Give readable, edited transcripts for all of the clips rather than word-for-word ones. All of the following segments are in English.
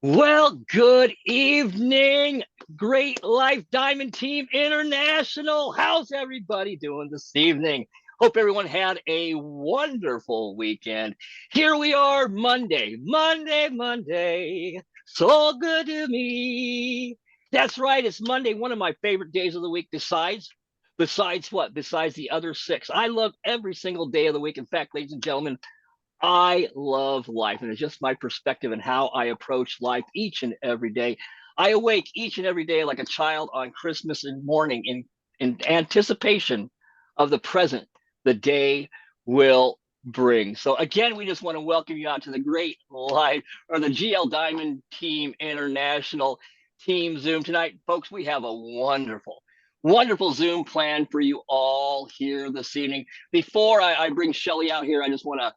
Well, good evening, Great Life Diamond Team International. How's everybody doing this evening? Hope everyone had a wonderful weekend. Here we are, Monday. So good to me. That's right, it's Monday, one of my favorite days of the week, besides what? Besides the other six. I love every single day of the week. In fact, ladies and gentlemen, I love life, and it's just my perspective and how I approach life each and every day. I awake each and every day like a child on Christmas morning in anticipation of the present the day will bring. So again, we just want to welcome you out to the great live or the GL Diamond Team International Team Zoom tonight. Folks, we have a wonderful Zoom plan for you all here this evening. Before I bring Shelly out here, I just want to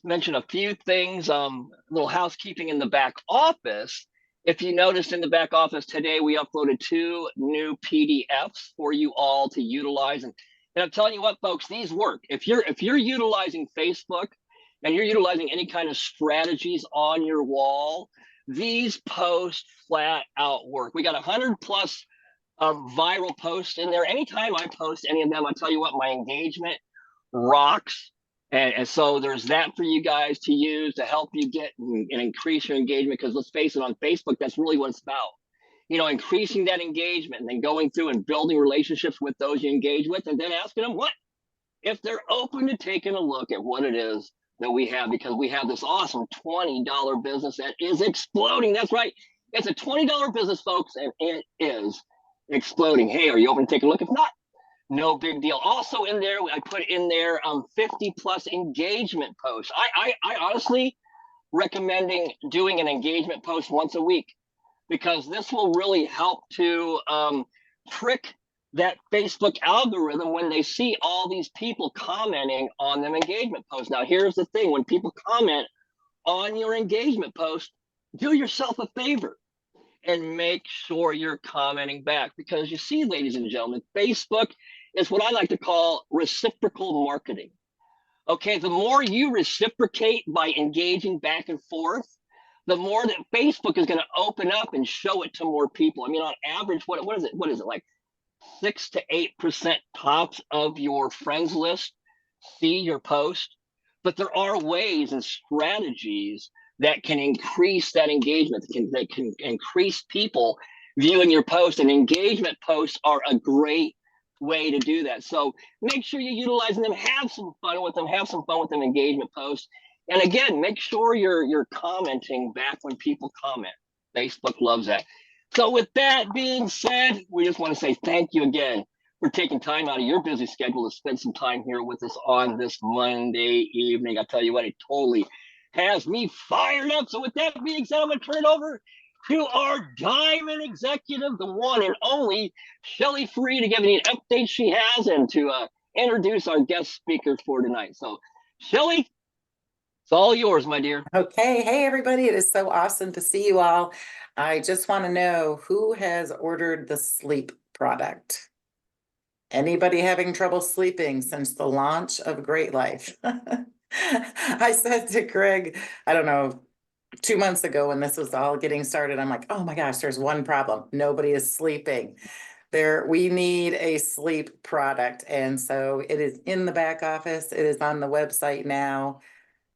mention a few things, a little housekeeping in the back office. If you noticed in the back office today, we uploaded two new PDFs for you all to utilize. And I'm telling you what, folks, these work. If you're utilizing Facebook and you're utilizing any kind of strategies on your wall, these posts flat out work. We got 100 plus viral posts in there. Anytime I post any of them, I tell you what, my engagement rocks. And so there's that for you guys to use to help you get and increase your engagement. Because let's face it, on Facebook, that's really what it's about. You know, increasing that engagement and then going through and building relationships with those you engage with, and then asking them what if they're open to taking a look at what it is that we have, because we have this awesome $20 business that is exploding. That's right. It's a $20 business, folks, and it is exploding. Hey, are you open to take a look? If not, no big deal. Also in there, I put in there 50 plus engagement posts. I honestly recommending doing an engagement post once a week, because this will really help to trick that Facebook algorithm when they see all these people commenting on them engagement posts. Now, here's the thing: when people comment on your engagement post, do yourself a favor and make sure you're commenting back, because you see, ladies and gentlemen, Facebook is what I like to call reciprocal marketing. Okay, the more you reciprocate by engaging back and forth, the more that Facebook is going to open up and show it to more people. I mean, on average, what is it? What is it, like 6 to 8% tops of your friends list see your post? But there are ways and strategies that can increase that engagement, that can increase people viewing your post. And engagement posts are a great way to do that. So make sure you're utilizing them, have some fun with them, engagement posts. And again, make sure you're commenting back when people comment. Facebook loves that. So with that being said, we just want to say thank you again for taking time out of your busy schedule to spend some time here with us on this Monday evening. I tell you what, it totally has me fired up. So with that being said, I'm going to turn it over to our diamond executive, the one and only Shelly Free, to give me an update she has and to introduce our guest speaker for tonight. So, Shelly, it's all yours, my dear. Okay. Hey, everybody. It is so awesome to see you all. I just want to know who has ordered the sleep product. Anybody having trouble sleeping since the launch of Great Life? I said to Greg, I don't know, 2 months ago when this was all getting started, I'm like, oh my gosh, there's one problem. Nobody is sleeping. We need a sleep product. And so it is in the back office. It is on the website now.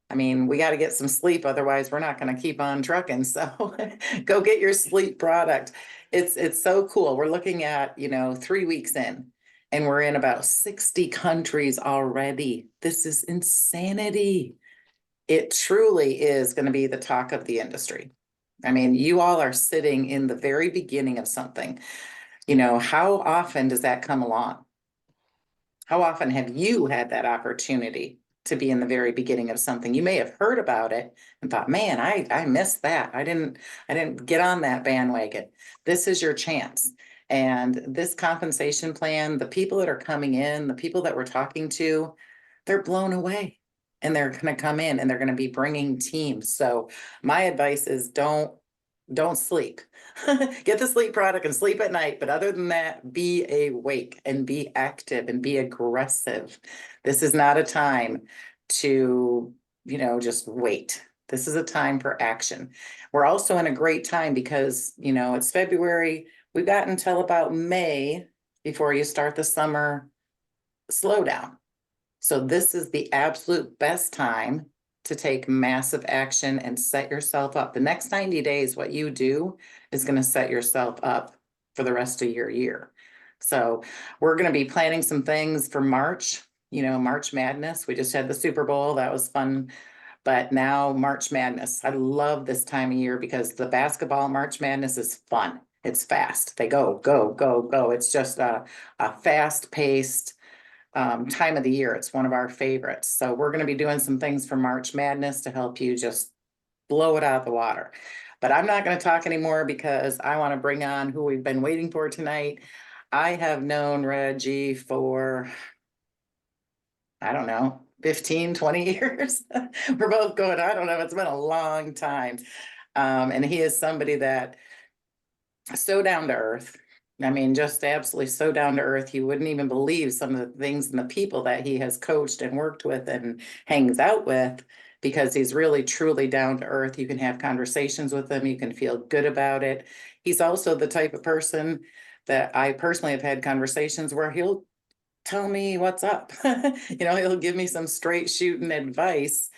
I mean, we got to get some sleep, otherwise we're not going to keep on trucking. So go get your sleep product. It's so cool. We're looking at, 3 weeks in, and we're in about 60 countries already. This is insanity. It truly is going to be the talk of the industry. I mean, you all are sitting in the very beginning of something. How often does that come along? How often have you had that opportunity to be in the very beginning of something? You may have heard about it and thought, man, I missed that. I didn't get on that bandwagon. This is your chance. And this compensation plan, the people that are coming in, the people that we're talking to, they're blown away, and they're going to come in and they're going to be bringing teams. So my advice is don't sleep. Get the sleep product and sleep at night. But other than that, be awake and be active and be aggressive. This is not a time to, just wait. This is a time for action. We're also in a great time because, you know, it's February. We've got until about May before you start the summer slowdown. So this is the absolute best time to take massive action and set yourself up. The next 90 days, what you do is going to set yourself up for the rest of your year. So we're going to be planning some things for March, you know, March Madness. We just had the Super Bowl. That was fun. But now March Madness. I love this time of year because the basketball March Madness is fun. It's fast. They go, go, go, go. It's just a fast paced time of the year. It's one of our favorites. So we're going to be doing some things for March Madness to help you just blow it out of the water. But I'm not going to talk anymore because I want to bring on who we've been waiting for tonight. I have known Reggie for, I don't know, 15, 20 years. We're both going, I don't know, it's been a long time. And he is somebody that so down to earth. I mean, just absolutely so down to earth. You wouldn't even believe some of the things and the people that he has coached and worked with and hangs out with, because he's really truly down to earth. You can have conversations with him. You can feel good about it. He's also the type of person that I personally have had conversations where he'll tell me what's up. You know, he'll give me some straight shooting advice.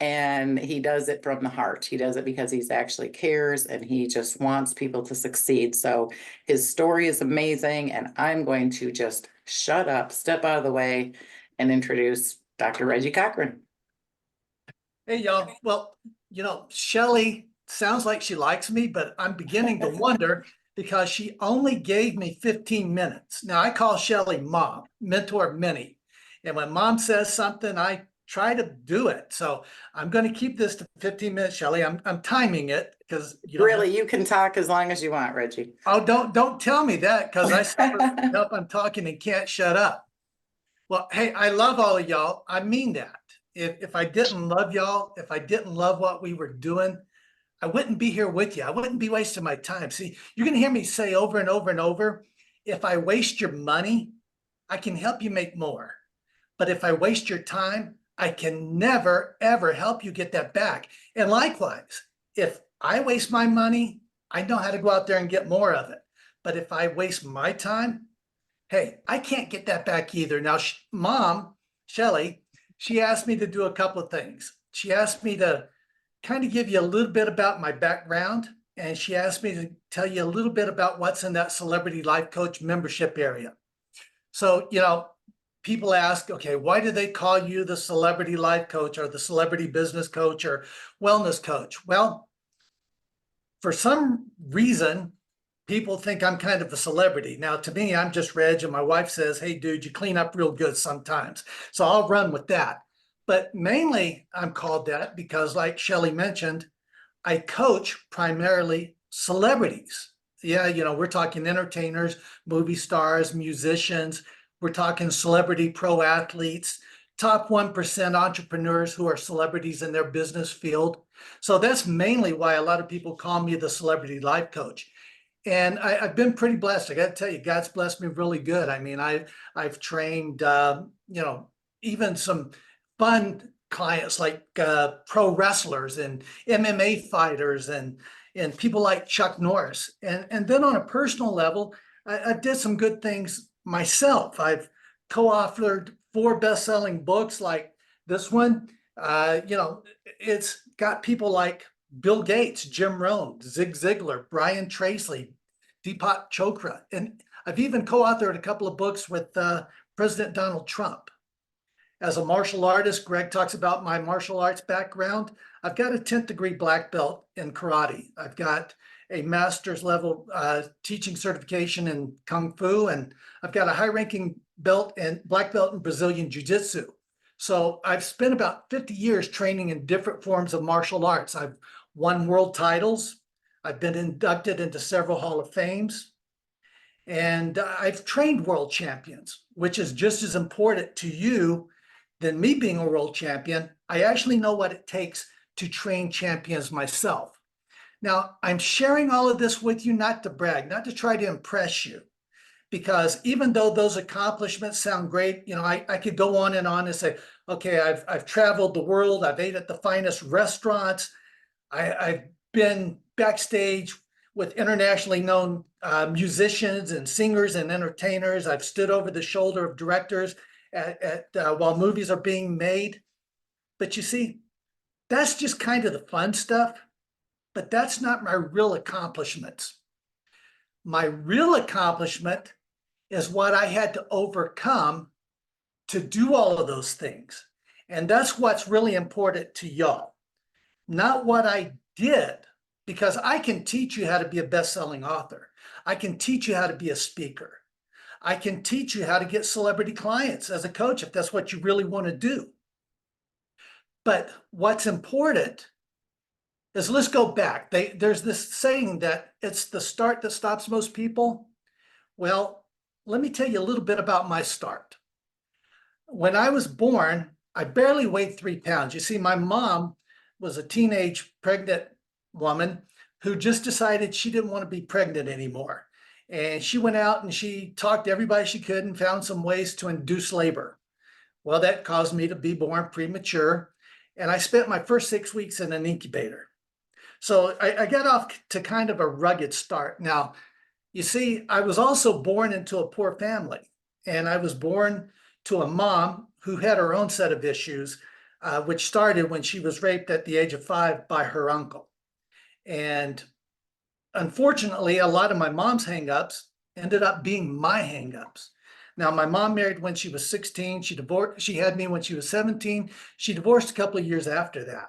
And he does it from the heart. He does it because he's actually cares and he just wants people to succeed. So his story is amazing. And I'm going to just shut up, step out of the way, and introduce Dr. Reggie Cochran. Hey, y'all. Well, you know, Shelly sounds like she likes me, but I'm beginning to wonder because she only gave me 15 minutes. Now, I call Shelly Mom, mentor of many. And when Mom says something, I try to do it. So I'm going to keep this to 15 minutes, Shelly. I'm timing it because you can talk as long as you want, Reggie. Oh, don't tell me that, because I up I'm talking and can't shut up. Well, hey, I love all of y'all. I mean that. If I didn't love y'all, if I didn't love what we were doing, I wouldn't be here with you. I wouldn't be wasting my time. See, you're going to hear me say over and over and over, if I waste your money, I can help you make more. But if I waste your time, I can never, ever help you get that back. And likewise, if I waste my money, I know how to go out there and get more of it. But if I waste my time, hey, I can't get that back either. Now, Mom, Shelly, she asked me to do a couple of things. She asked me to kind of give you a little bit about my background, and she asked me to tell you a little bit about what's in that Celebrity Life Coach membership area. So, you know, people ask, okay, why do they call you the Celebrity Life Coach or the Celebrity Business Coach or Wellness Coach? Well, for some reason, people think I'm kind of a celebrity. Now, to me, I'm just Reg, and my wife says, hey, dude, you clean up real good sometimes. So I'll run with that. But mainly, I'm called that because, like Shelly mentioned, I coach primarily celebrities. Yeah, you know, we're talking entertainers, movie stars, musicians. We're talking celebrity pro athletes, top 1% entrepreneurs who are celebrities in their business field. So that's mainly why a lot of people call me the Celebrity Life Coach. And I've been pretty blessed. I got to tell you, God's blessed me really good. I mean, I've trained, you know, even some fun clients like pro wrestlers and MMA fighters and people like Chuck Norris. And then on a personal level, I did some good things myself. I've co-authored 4 best-selling books like this one. You know, it's got people like Bill Gates, Jim Rohn, Zig Ziglar, Brian Tracy, Deepak Chopra. And I've even co-authored a couple of books with President Donald Trump. As a martial artist, Greg talks about my martial arts background. I've got a 10th degree black belt in karate. I've got a master's level teaching certification in Kung Fu, and I've got a high ranking belt and black belt in Brazilian Jiu-Jitsu. So I've spent about 50 years training in different forms of martial arts. I've won world titles. I've been inducted into several Hall of Fames. And I've trained world champions, which is just as important to you than me being a world champion. I actually know what it takes to train champions myself. Now, I'm sharing all of this with you not to brag, not to try to impress you, because even though those accomplishments sound great, you know, I could go on and say, okay, I've traveled the world, I've ate at the finest restaurants, I've been backstage with internationally known musicians and singers and entertainers. I've stood over the shoulder of directors while movies are being made. But you see, that's just kind of the fun stuff, but that's not my real accomplishments. My real accomplishment is what I had to overcome to do all of those things. And that's what's really important to y'all. Not what I did, because I can teach you how to be a best-selling author. I can teach you how to be a speaker. I can teach you how to get celebrity clients as a coach if that's what you really want to do. But what's important is, let's go back. There's this saying that it's the start that stops most people. Well, let me tell you a little bit about my start. When I was born, I barely weighed 3 pounds. You see, my mom was a teenage pregnant woman who just decided she didn't want to be pregnant anymore. And she went out and she talked to everybody she could and found some ways to induce labor. Well, that caused me to be born premature. And I spent my first 6 weeks in an incubator. So I got off to kind of a rugged start. Now, you see, I was also born into a poor family, and I was born to a mom who had her own set of issues, which started when she was raped at the age of 5 by her uncle. And unfortunately, a lot of my mom's hangups ended up being my hangups. Now, my mom married when she was 16. She had me when she was 17. She divorced a couple of years after that.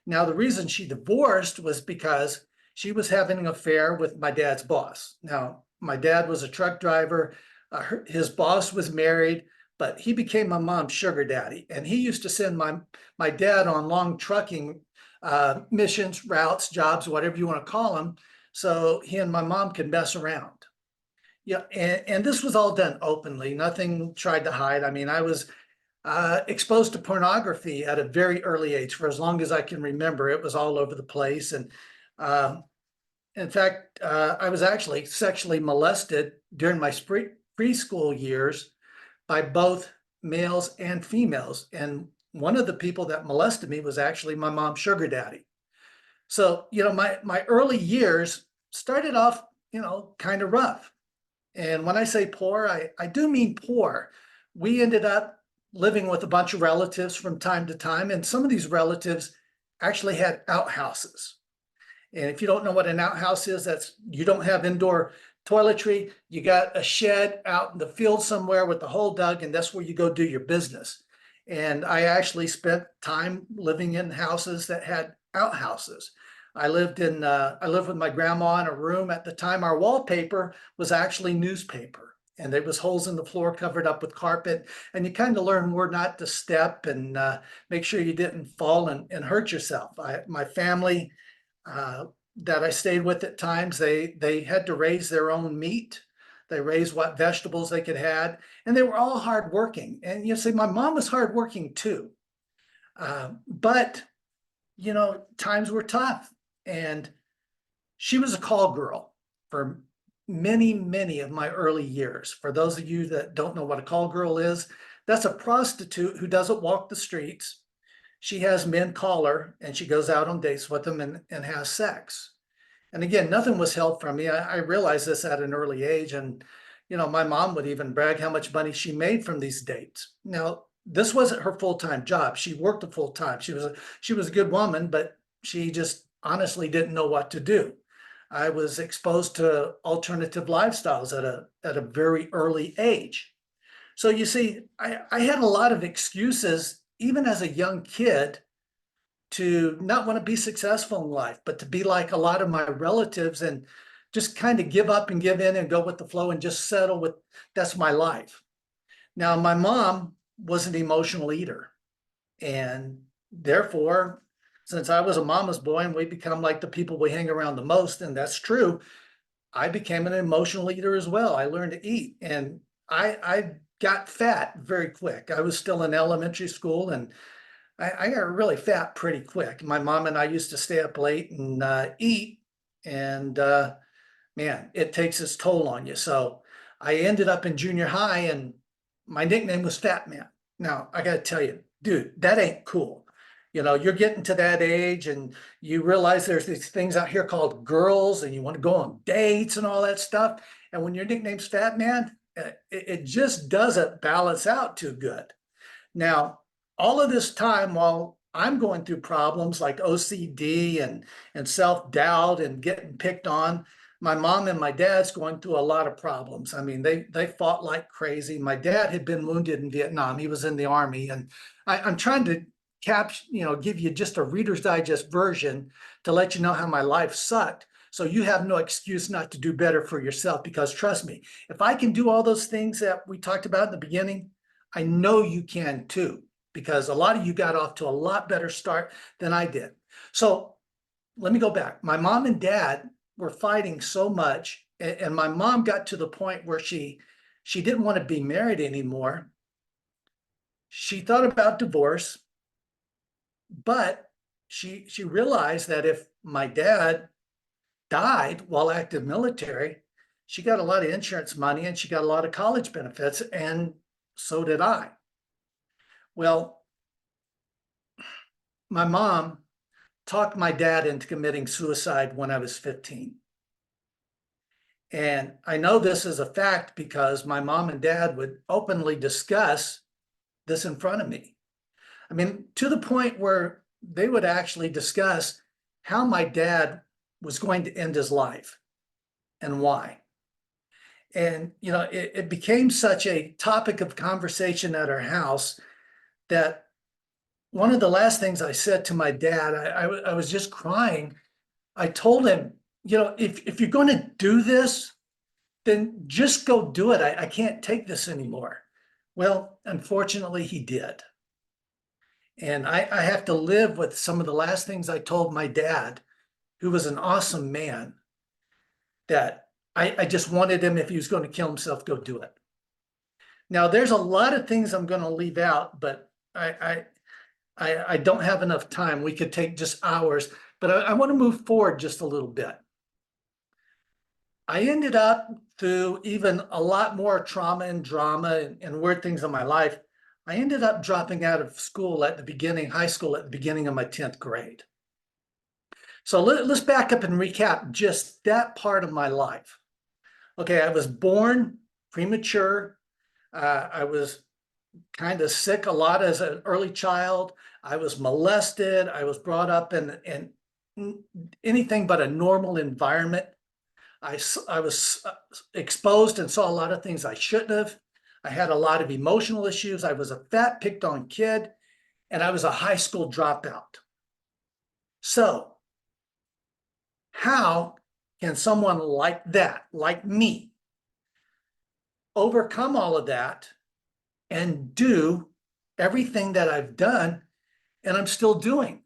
Now, the reason she divorced was because she was having an affair with my dad's boss. Now, my dad was a truck driver. His boss was married, but he became my mom's sugar daddy. And he used to send my dad on long trucking missions, routes, jobs, whatever you want to call them, so he and my mom could mess around. Yeah, and this was all done openly. Nothing tried to hide. I mean, I was exposed to pornography at a very early age. For as long as I can remember, it was all over the place. And in fact, I was actually sexually molested during my preschool years by both males and females. And one of the people that molested me was actually my mom's sugar daddy. So, you know, my early years started off, you know, kind of rough. And when I say poor, I do mean poor. We ended up living with a bunch of relatives from time to time, and some of these relatives actually had outhouses. And if you don't know what an outhouse is, that's, you don't have indoor toiletry, you got a shed out in the field somewhere with the hole dug, and that's where you go do your business. And I actually spent time living in houses that had outhouses. I lived with my grandma in a room. At the time, our wallpaper was actually newspaper, and there was holes in the floor covered up with carpet. And you kind of learn where not to step and make sure you didn't fall and hurt yourself. My family that I stayed with at times, they had to raise their own meat. They raised what vegetables they could have, and they were all hardworking. And you see, my mom was hardworking too. But, you know, times were tough. And she was a call girl for many, many of my early years. For those of you that don't know what a call girl is, that's a prostitute who doesn't walk the streets. She has men call her, and she goes out on dates with them and has sex. And again, nothing was held from me. I realized this at an early age. And, you know, my mom would even brag how much money she made from these dates. Now, this wasn't her full-time job. She worked a full-time. She was a good woman, but she just honestly didn't know what to do. I was exposed to alternative lifestyles at a very early age. So you see, I had a lot of excuses, even as a young kid, to not want to be successful in life, but to be like a lot of my relatives and just kind of give up and give in and go with the flow and just settle with, that's my life. Now, my mom was an emotional eater, and therefore, since I was a mama's boy and we become like the people we hang around the most, and that's true, I became an emotional eater as well. I learned to eat, and I got fat very quick. I was still in elementary school, and I got really fat pretty quick. My mom and I used to stay up late and eat, and man, it takes its toll on you. So I ended up in junior high and my nickname was Fat Man. Now, I got to tell you, dude, that ain't cool. You know, you're getting to that age and you realize there's these things out here called girls and you want to go on dates and all that stuff. And when your nickname's Fat Man, it just doesn't balance out too good. Now, all of this time while I'm going through problems like OCD and self-doubt and getting picked on, my mom and my dad's going through a lot of problems. I mean, they fought like crazy. My dad had been wounded in Vietnam. He was in the army. And I'm trying to give you just a Reader's Digest version to let you know how my life sucked. So you have no excuse not to do better for yourself, because trust me, if I can do all those things that we talked about in the beginning, I know you can too, because a lot of you got off to a lot better start than I did. So let me go back. My mom and dad were fighting so much, and my mom got to the point where she didn't want to be married anymore. She thought about divorce, but she realized that if my dad died while active military, she got a lot of insurance money and she got a lot of college benefits, and so did I. Well, my mom talked my dad into committing suicide when I was 15. And I know this is a fact because my mom and dad would openly discuss this in front of me. I mean, to the point where they would actually discuss how my dad was going to end his life and why. And, you know, it became such a topic of conversation at our house that one of the last things I said to my dad, I was just crying. I told him, you know, if you're going to do this, then just go do it. I can't take this anymore. Well, unfortunately, he did. And I have to live with some of the last things I told my dad, who was an awesome man, that I just wanted him, if he was going to kill himself, go do it. Now, there's a lot of things I'm going to leave out, but I don't have enough time. We could take just hours, but I want to move forward just a little bit. I ended up through even a lot more trauma and drama and weird things in my life. I ended up dropping out of school at the beginning, high school at the beginning of my 10th grade. So let's back up and recap just that part of my life. Okay, I was born premature. I was kind of sick a lot as an early child. I was molested. I was brought up in anything but a normal environment. I was exposed and saw a lot of things I shouldn't have. I had a lot of emotional issues. I was a fat, picked on kid, and I was a high school dropout. So how can someone like that, like me, overcome all of that and do everything that I've done and I'm still doing?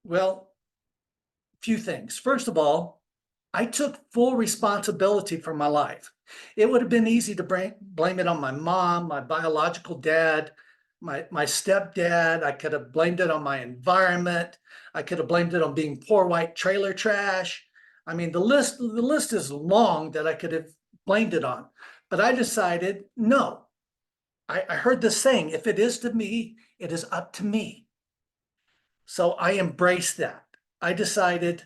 Well, a few things. First of all, I took full responsibility for my life. It would have been easy to blame it on my mom, my biological dad, my stepdad. I could have blamed it on my environment. I could have blamed it on being poor white trailer trash. I mean, the list is long that I could have blamed it on. But I decided, no. I heard this saying, if it is to me, it is up to me. So I embraced that. I decided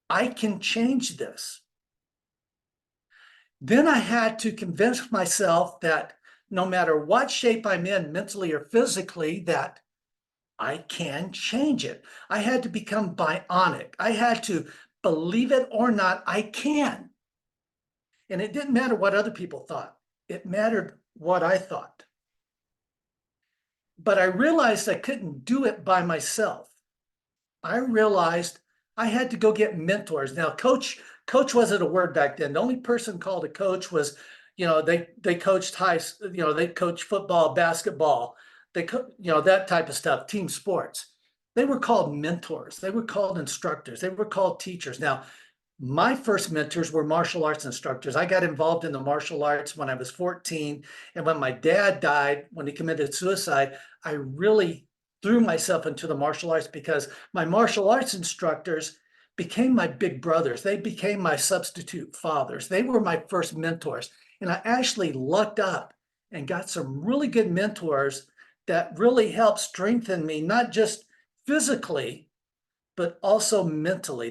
I can change this. Then I had to convince myself that no matter what shape I'm in, mentally or physically, that I can change it. I had to become bionic. I had to believe it or not, I can. And it didn't matter what other people thought. It mattered what I thought. But I realized I couldn't do it by myself. I realized I had to go get mentors. Now, coach wasn't a word back then. The only person called a coach was, you know, they coached they coached football, basketball, that type of stuff, team sports. They were called mentors. They were called instructors. They were called teachers. Now, my first mentors were martial arts instructors. I got involved in the martial arts when I was 14. And when my dad died, when he committed suicide, I really threw myself into the martial arts because my martial arts instructors became my big brothers. They became my substitute fathers. They were my first mentors. And I actually lucked up and got some really good mentors that really helped strengthen me, not just physically, but also mentally.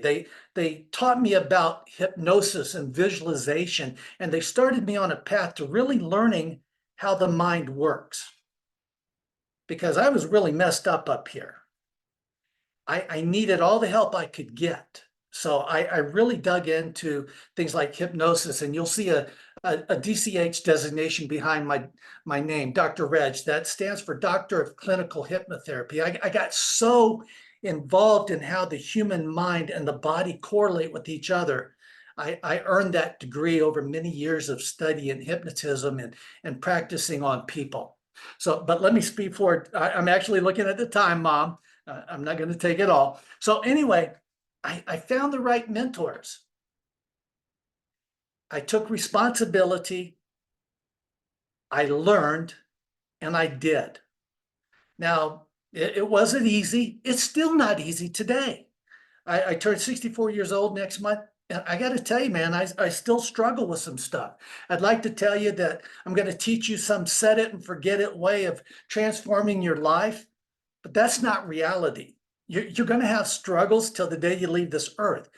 They taught me about hypnosis and visualization, and they started me on a path to really learning how the mind works. Because I was really messed up here. I needed all the help I could get. So I really dug into things like hypnosis, and you'll see a DCH designation behind my name, Dr. Reg. That stands for Doctor of Clinical Hypnotherapy. I got so involved in how the human mind and the body correlate with each other. I earned that degree over many years of study in hypnotism and practicing on people. So, but let me speed forward. I'm actually looking at the time, Mom. I'm not going to take it all. So anyway, I found the right mentors. I took responsibility. I learned, and I did. Now, it wasn't easy. It's still not easy today. I turned 64 years old next month. And I got to tell you, man, I still struggle with some stuff. I'd like to tell you that I'm going to teach you some set it and forget it way of transforming your life. But that's not reality. You're going to have struggles till the day you leave this earth.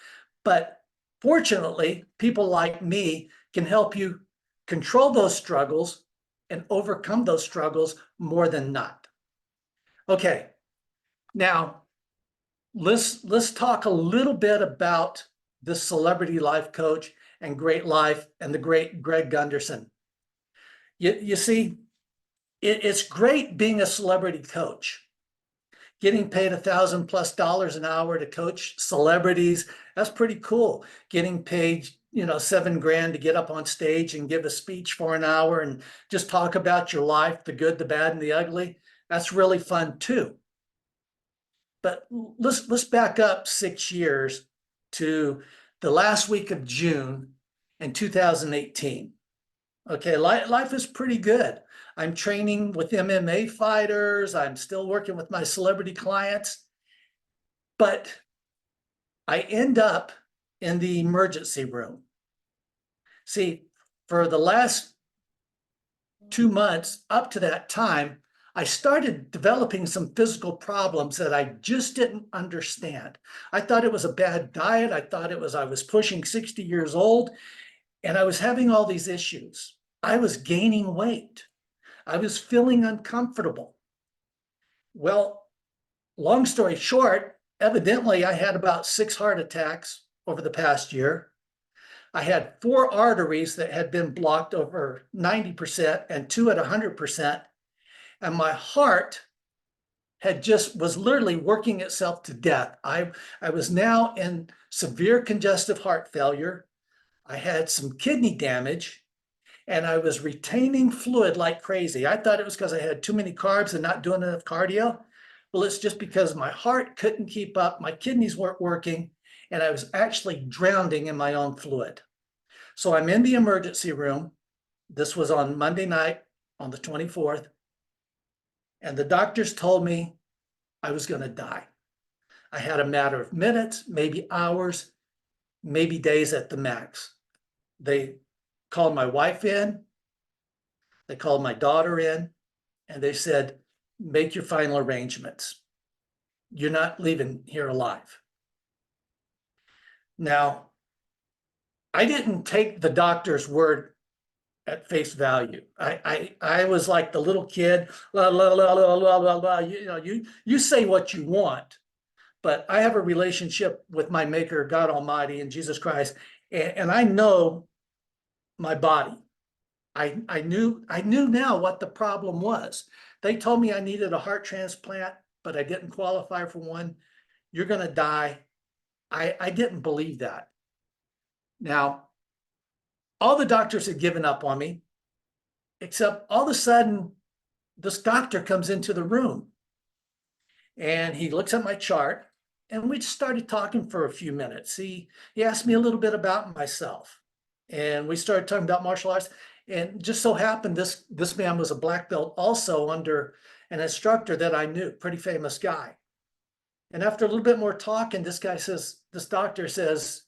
But fortunately, people like me can help you control those struggles and overcome those struggles more than not. Okay, now let's talk a little bit about the celebrity life coach and great life and the great Greg Gunderson. You see, it's great being a celebrity coach. Getting paid $1,000+ an hour to coach celebrities, that's pretty cool. Getting paid, $7 grand to get up on stage and give a speech for an hour and just talk about your life, the good, the bad, and the ugly. That's really fun too. But let's back up 6 years to the last week of June in 2018. Okay, life is pretty good. I'm training with MMA fighters. I'm still working with my celebrity clients. But I end up in the emergency room. See, for the last 2 months up to that time, I started developing some physical problems that I just didn't understand. I thought it was a bad diet. I thought I was pushing 60 years old, and I was having all these issues. I was gaining weight. I was feeling uncomfortable. Well, long story short, evidently I had about 6 heart attacks over the past year. I had 4 arteries that had been blocked over 90% and 2 at 100%. And my heart was literally working itself to death. I was now in severe congestive heart failure. I had some kidney damage, and I was retaining fluid like crazy. I thought it was because I had too many carbs and not doing enough cardio. Well, it's just because my heart couldn't keep up, my kidneys weren't working, and I was actually drowning in my own fluid. So I'm in the emergency room. This was on Monday night on the 24th. And the doctors told me I was going to die. I had a matter of minutes, maybe hours, maybe days at the max. They called my wife in, they called my daughter in, and they said, make your final arrangements. You're not leaving here alive. Now, I didn't take the doctor's word at face value. I was like the little kid, la, la, la, la, la, la, la. You say what you want, but I have a relationship with my maker, God Almighty, and Jesus Christ, and I know my body. I knew now what the problem was. They told me I needed a heart transplant, but I didn't qualify for one. You're going to die. I didn't believe that. Now, all the doctors had given up on me, except all of a sudden, this doctor comes into the room and he looks at my chart, and we just started talking for a few minutes. He asked me a little bit about myself, and we started talking about martial arts. And just so happened, this man was a black belt also under an instructor that I knew, pretty famous guy. And after a little bit more talking, this doctor says,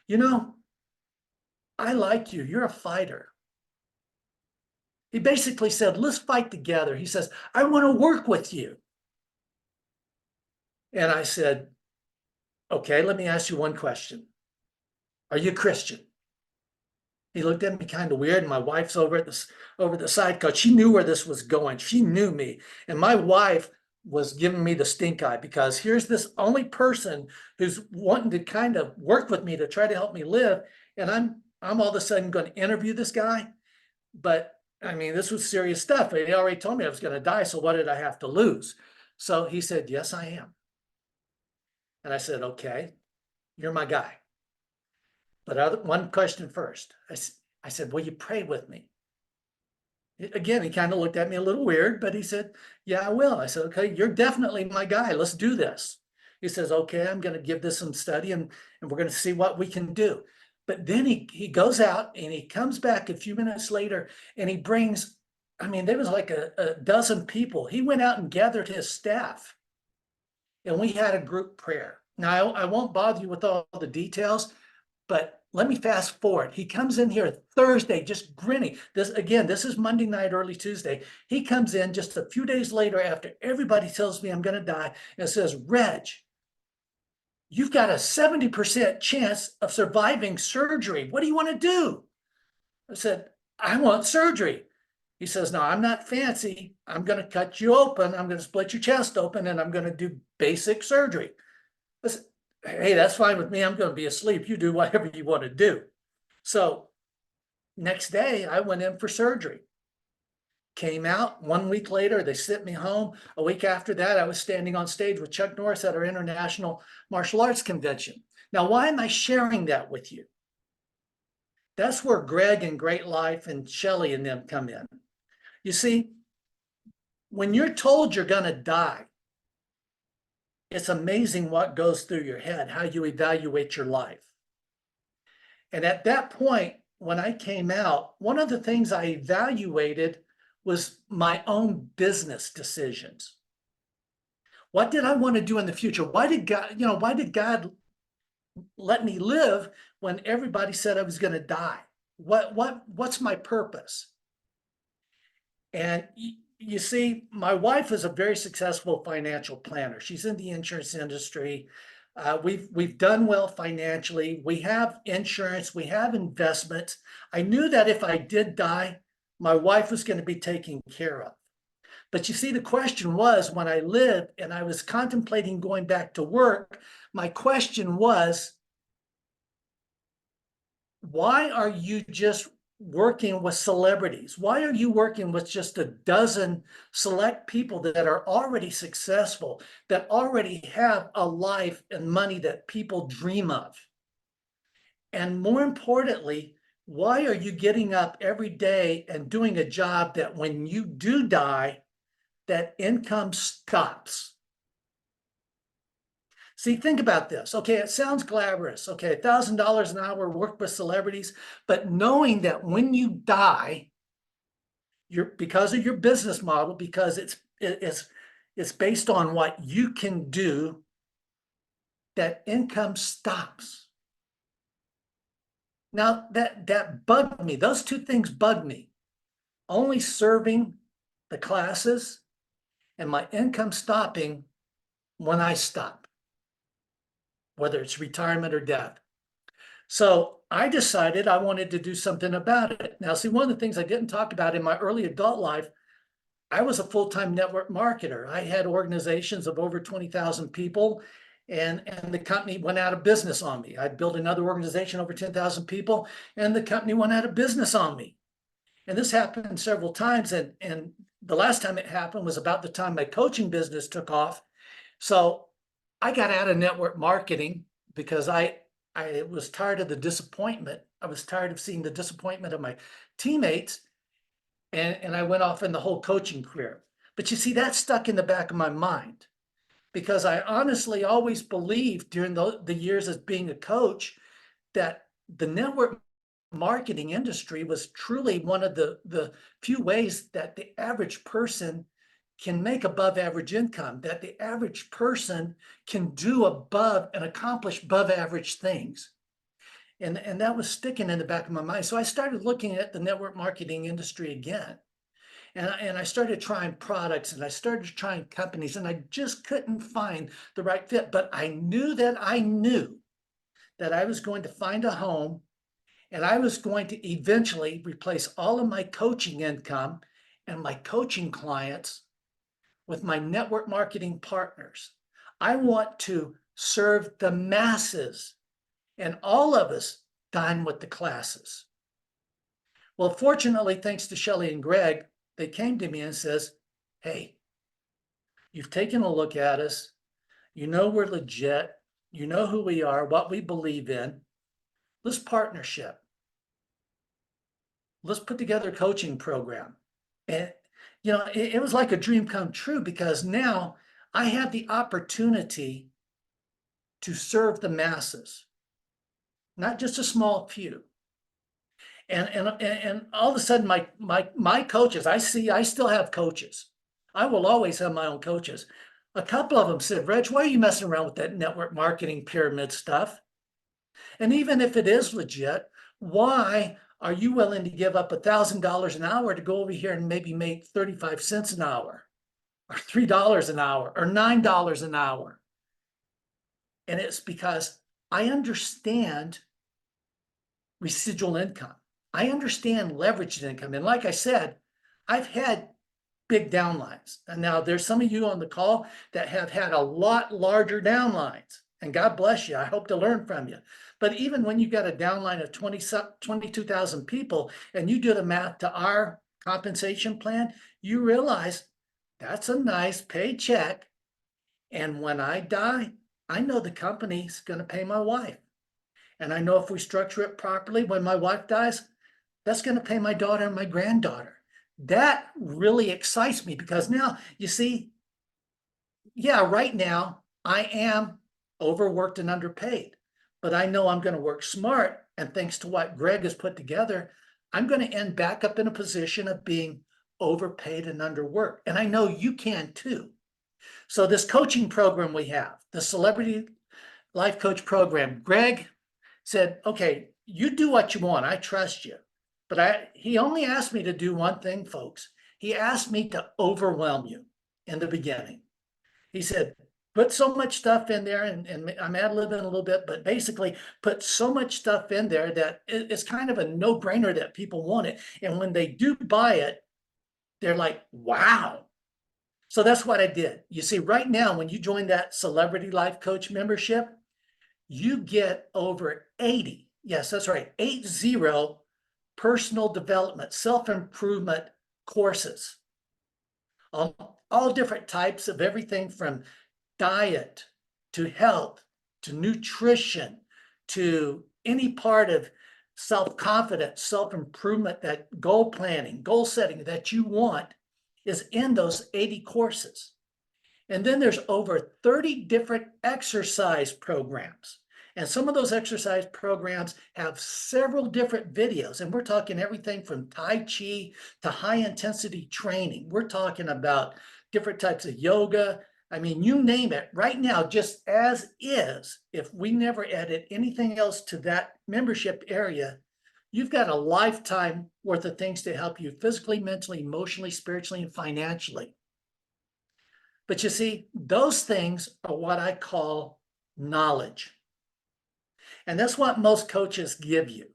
you know, I like you. You're a fighter. He basically said, let's fight together. He says, I want to work with you. And I said, okay, let me ask you one question. Are you Christian? He looked at me kind of weird. And my wife's over the side because she knew where this was going. She knew me. And my wife was giving me the stink eye because here's this only person who's wanting to kind of work with me to try to help me live. And I'm all of a sudden going to interview this guy. But I mean, this was serious stuff. He already told me I was going to die. So what did I have to lose? So he said, yes, I am. And I said, okay, you're my guy. But one question first. I said, will you pray with me? Again, he kind of looked at me a little weird, but he said, yeah, I will. I said, okay, you're definitely my guy. Let's do this. He says, okay, I'm going to give this some study and we're going to see what we can do. But then he goes out and he comes back a few minutes later and he brings, I mean, there was like a dozen people. He went out and gathered his staff and we had a group prayer. Now, I won't bother you with all the details, but let me fast forward. He comes in here Thursday, just grinning. This is Monday night, early Tuesday. He comes in just a few days later after everybody tells me I'm going to die and says, Reg, you've got a 70% chance of surviving surgery. What do you want to do? I said, I want surgery. He says, no, I'm not fancy. I'm going to cut you open. I'm going to split your chest open and I'm going to do basic surgery. I said, hey, that's fine with me. I'm going to be asleep. You do whatever you want to do. So next day I went in for surgery. Came out 1 week later, they sent me home. A week after that, I was standing on stage with Chuck Norris at our International Martial Arts Convention. Now, why am I sharing that with you? That's where Greg and Great Life and Shelly and them come in. You see, when you're told you're going to die, it's amazing what goes through your head, how you evaluate your life. And at that point, when I came out, one of the things I evaluated was my own business decisions. What did I want to do in the future? Why did God let me live when everybody said I was going to die? What's my purpose? And you see, my wife is a very successful financial planner. She's in the insurance industry. We've done well financially. We have insurance. We have investments. I knew that if I did die, my wife was going to be taken care of. But you see, the question was, when I lived and I was contemplating going back to work, my question was, why are you just working with celebrities? Why are you working with just a dozen select people that are already successful, that already have a life and money that people dream of? And more importantly, why are you getting up every day and doing a job that when you do die, that income stops? See, think about this. Okay, it sounds glamorous. Okay, $1,000 an hour, work with celebrities, but knowing that when you die, because of your business model, because it's based on what you can do, that income stops. Now that bugged me. Those two things bugged me. Only serving the classes and my income stopping when I stop, whether it's retirement or death. So I decided I wanted to do something about it. Now, see, one of the things I didn't talk about in my early adult life, I was a full-time network marketer. I had organizations of over 20,000 people, and the company went out of business on me. I'd built another organization over 10,000 people, and the company went out of business on me. And this happened several times, and the last time it happened was about the time my coaching business took off. So I got out of network marketing because I was tired of the disappointment. I was tired of seeing the disappointment of my teammates, and I went off in the whole coaching career. But you see, that stuck in the back of my mind because I honestly always believed during the years as being a coach that the network marketing industry was truly one of the few ways that the average person can make above average income, that the average person can do above and accomplish above average things. And that was sticking in the back of my mind. So I started looking at the network marketing industry again. And I started trying products and I started trying companies, and I just couldn't find the right fit. But I knew that I was going to find a home, and I was going to eventually replace all of my coaching income and my coaching clients with my network marketing partners. I want to serve the masses, and all of us dine with the classes. Well, fortunately, thanks to Shelley and Greg, they came to me and says, hey, you've taken a look at us. You know we're legit. You know who we are, what we believe in. Let's partnership. Let's put together a coaching program. And, it was like a dream come true, because now I have the opportunity to serve the masses, not just a small few. And all of a sudden, my coaches, I still have coaches. I will always have my own coaches. A couple of them said, Reg, why are you messing around with that network marketing pyramid stuff? And even if it is legit, why are you willing to give up $1,000 an hour to go over here and maybe make 35 cents an hour, or $3 an hour, or $9 an hour? And it's because I understand residual income. I understand leveraged income. And like I said, I've had big downlines. And now there's some of you on the call that have had a lot larger downlines. And God bless you. I hope to learn from you. But even when you got a downline of 22,000 people and you do the math to our compensation plan, you realize that's a nice paycheck. And when I die, I know the company's going to pay my wife. And I know if we structure it properly, when my wife dies, that's going to pay my daughter and my granddaughter. That really excites me, because now, you see, yeah, right now I am overworked and underpaid, but I know I'm going to work smart. And thanks to what Greg has put together, I'm going to end back up in a position of being overpaid and underworked. And I know you can too. So this coaching program we have, the Celebrity Life Coach program, Greg said, okay, you do what you want. I trust you. But he only asked me to do one thing, folks. He asked me to overwhelm you in the beginning. He said, put so much stuff in there, and I'm ad-libbing a little bit, but basically put so much stuff in there that it's kind of a no-brainer that people want it. And when they do buy it, they're like, wow. So that's what I did. You see, right now, when you join that Celebrity Life Coach membership, you get over 80, yes, that's right, 80 personal development, self-improvement courses. All different types of everything from diet to health to nutrition to any part of self-confidence, self-improvement, that goal planning, goal setting that you want is in those 80 courses. And then there's over 30 different exercise programs. And some of those exercise programs have several different videos. And we're talking everything from Tai Chi to high intensity training. We're talking about different types of yoga. I mean, you name it. Right now, just as is, if we never added anything else to that membership area, you've got a lifetime worth of things to help you physically, mentally, emotionally, spiritually, and financially. But you see, those things are what I call knowledge. And that's what most coaches give you.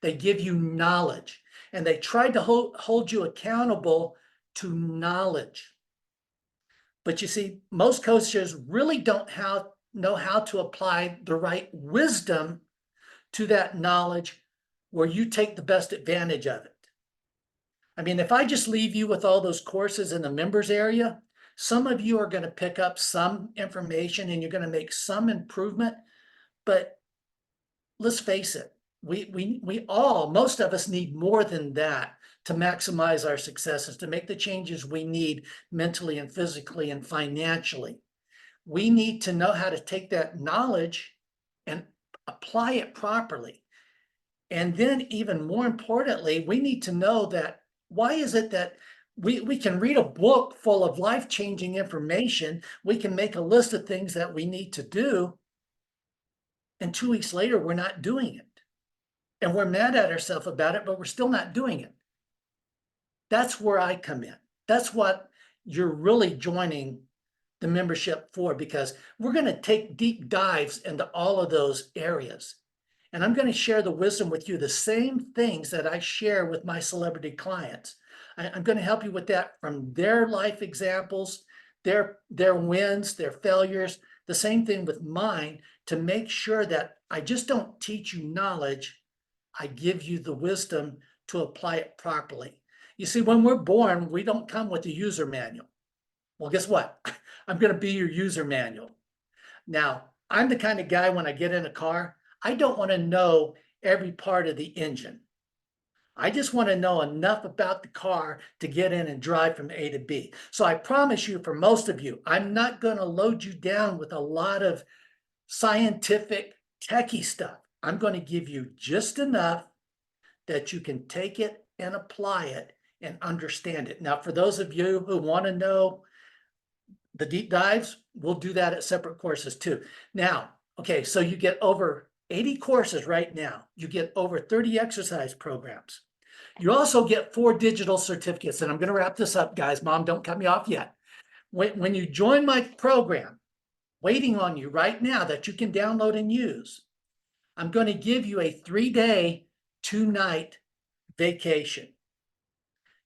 They give you knowledge, and they try to hold you accountable to knowledge. But you see, most coaches really don't know how to apply the right wisdom to that knowledge where you take the best advantage of it. I mean, if I just leave you with all those courses in the members area, some of you are going to pick up some information and you're going to make some improvement. But let's face it, most of us need more than that to maximize our successes, to make the changes we need mentally and physically and financially. We need to know how to take that knowledge and apply it properly. And then even more importantly, we need to know that why is it that we can read a book full of life-changing information. We can make a list of things that we need to do. And 2 weeks later, we're not doing it. And we're mad at ourselves about it, but we're still not doing it. That's where I come in. That's what you're really joining the membership for, because we're going to take deep dives into all of those areas. And I'm going to share the wisdom with you, the same things that I share with my celebrity clients. I'm going to help you with that from their life examples, their wins, their failures, the same thing with mine, to make sure that I just don't teach you knowledge. I give you the wisdom to apply it properly. You see, when we're born, we don't come with a user manual. Well, guess what? I'm going to be your user manual. Now, I'm the kind of guy, when I get in a car, I don't want to know every part of the engine. I just want to know enough about the car to get in and drive from A to B. So I promise you, for most of you, I'm not going to load you down with a lot of scientific, techie stuff. I'm going to give you just enough that you can take it and apply it and understand it. Now, for those of you who want to know the deep dives, we'll do that at separate courses too. Now, okay, so you get over 80 courses right now. You get over 30 exercise programs. You also get 4 digital certificates. And I'm going to wrap this up, guys. Mom, don't cut me off yet. When you join my program, waiting on you right now that you can download and use, I'm going to give you a 3-day, 2-night vacation.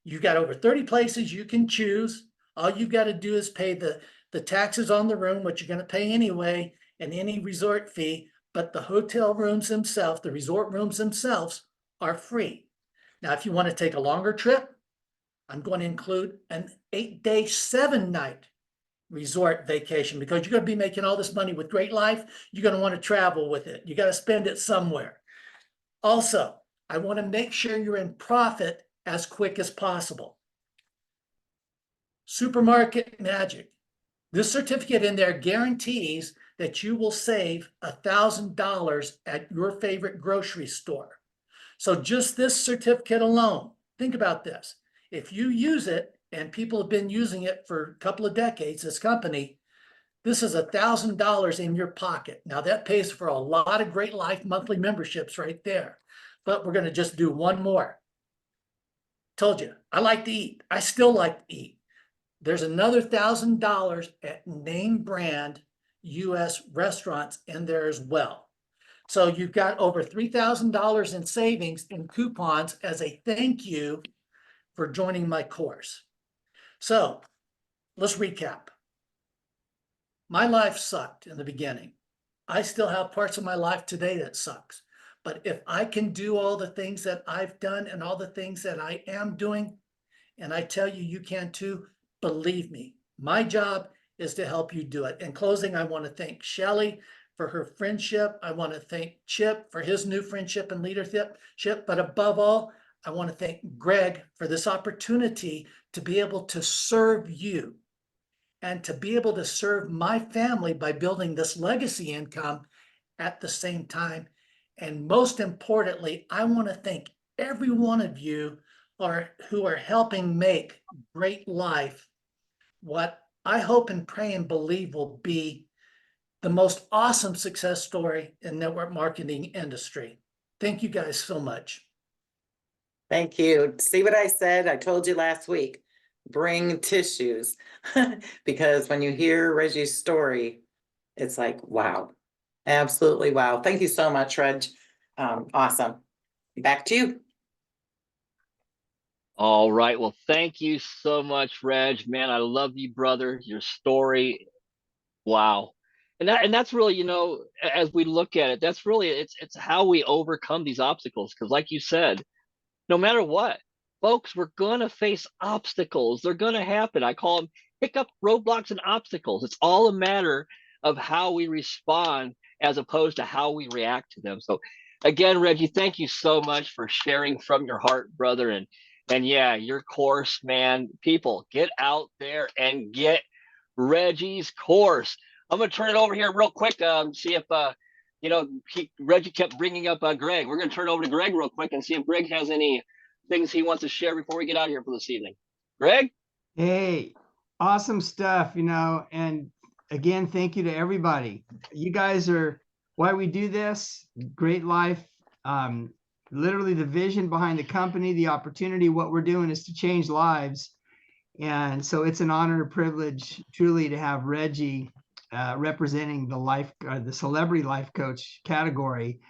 You got over 30 places you can choose. All you've got to do is pay the taxes on the room, which you're going to pay anyway, and any resort fee. But the hotel rooms themselves, the resort rooms themselves, are free. Now, if you want to take a longer trip, I'm going to include an 8-day, 7-night resort vacation, because you're going to be making all this money with Great Life. You're going to want to travel with it. You got to spend it somewhere. Also, I want to make sure you're in profit as quick as possible. Supermarket magic. This certificate in there guarantees that you will save $1,000 at your favorite grocery store. So just this certificate alone, think about this. If you use it, and people have been using it for a couple of decades, this company, this is $1,000 in your pocket. Now that pays for a lot of Great Life monthly memberships right there. But we're going to just do one more. Told you, I like to eat. I still like to eat. There's another $1,000 at name brand US restaurants in there as well. So you've got over $3,000 in savings and coupons as a thank you for joining my course. So let's recap. My life sucked in the beginning. I still have parts of my life today that sucks. But if I can do all the things that I've done and all the things that I am doing, and I tell you, you can too, believe me, my job is to help you do it. In closing, I want to thank Shelley for her friendship. I want to thank Chip for his new friendship and leadership. But above all, I want to thank Greg for this opportunity to be able to serve you and to be able to serve my family by building this legacy income at the same time. And most importantly, I want to thank every one of you who are helping make Great Life what I hope and pray and believe will be the most awesome success story in network marketing industry. Thank you guys so much. Thank you. See what I said? I told you last week, bring tissues. Because when you hear Reggie's story, it's like, wow, absolutely wow. Thank you so much, Reg. Awesome. Back to you. All right. Well, thank you so much, Reg. Man, I love you, brother. Your story. Wow. And that's really, as we look at it, that's really it's how we overcome these obstacles. Because like you said, no matter what, folks, we're gonna face obstacles. They're gonna happen. I call them hiccup, roadblocks, and obstacles. It's all a matter of how we respond as opposed to how we react to them. So again, Reggie, thank you so much for sharing from your heart, brother. And yeah, your course, man, people, get out there and get Reggie's course. I'm gonna turn it over here real quick. See if Reggie kept bringing up Greg. We're gonna turn it over to Greg real quick and see if Greg has any things he wants to share before we get out of here for this evening. Greg? Hey, awesome stuff, and again, thank you to everybody. You guys are why we do this. Great life. Literally the vision behind the company, the opportunity, what we're doing is to change lives. And so it's an honor and privilege truly to have Reggie representing the celebrity life coach category.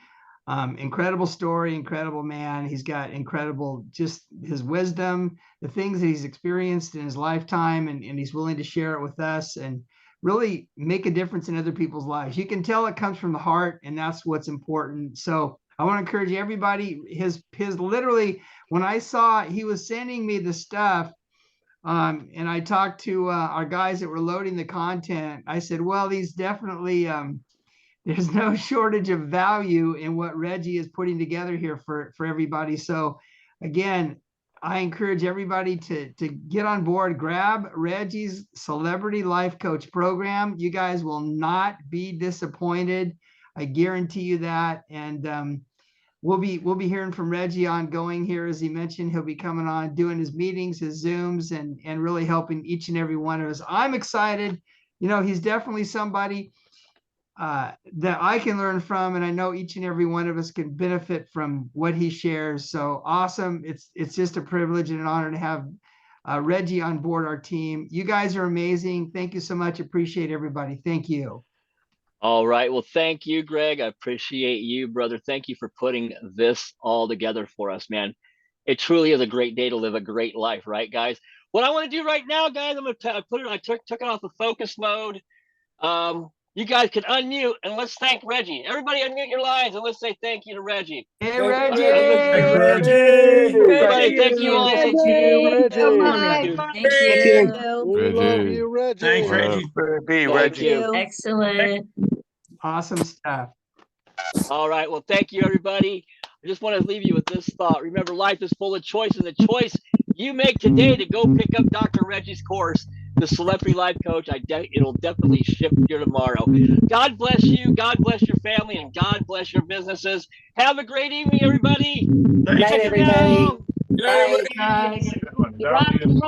Incredible story, incredible man. He's got incredible, just his wisdom, the things that he's experienced in his lifetime, and he's willing to share it with us and really make a difference in other people's lives. You can tell it comes from the heart, and that's what's important. So I want to encourage everybody, his literally, when I saw he was sending me the stuff, and I talked to our guys that were loading the content, I said, well, these definitely, there's no shortage of value in what Reggie is putting together here for everybody. So again, I encourage everybody to get on board, grab Reggie's Celebrity Life Coach program. You guys will not be disappointed. I guarantee you that. And we'll be hearing from Reggie ongoing here. As he mentioned, he'll be coming on, doing his meetings, his Zooms, and really helping each and every one of us. I'm excited. He's definitely somebody that I can learn from, and I know each and every one of us can benefit from what he shares. So awesome. It's just a privilege and an honor to have Reggie on board our team. You guys are amazing. Thank you so much. Appreciate everybody. Thank you. All right. Well, thank you, Greg. I appreciate you, brother. Thank you for putting this all together for us, man. It truly is a great day to live a great life, right, guys? What I want to do right now, guys, I'm going to put it, I took it off the focus mode. You guys can unmute and let's thank Reggie. Everybody unmute your lines and let's say thank you to Reggie. Hey, Reggie. Reggie. Everybody, thank you all. Thank you, Reggie. Thank you. We love Reggie. you, Reggie. Thanks, Reggie. Thank you. Excellent. Awesome stuff. All right. Well, thank you, everybody. I just want to leave you with this thought. Remember, life is full of choices. The choice you make today to go pick up Dr. Reggie's course, the Celebrity Life Coach, it'll definitely ship here tomorrow. God bless you. God bless your family, and God bless your businesses. Have a great evening, everybody. Good night, everybody. Good night, everybody. Bye. Guys.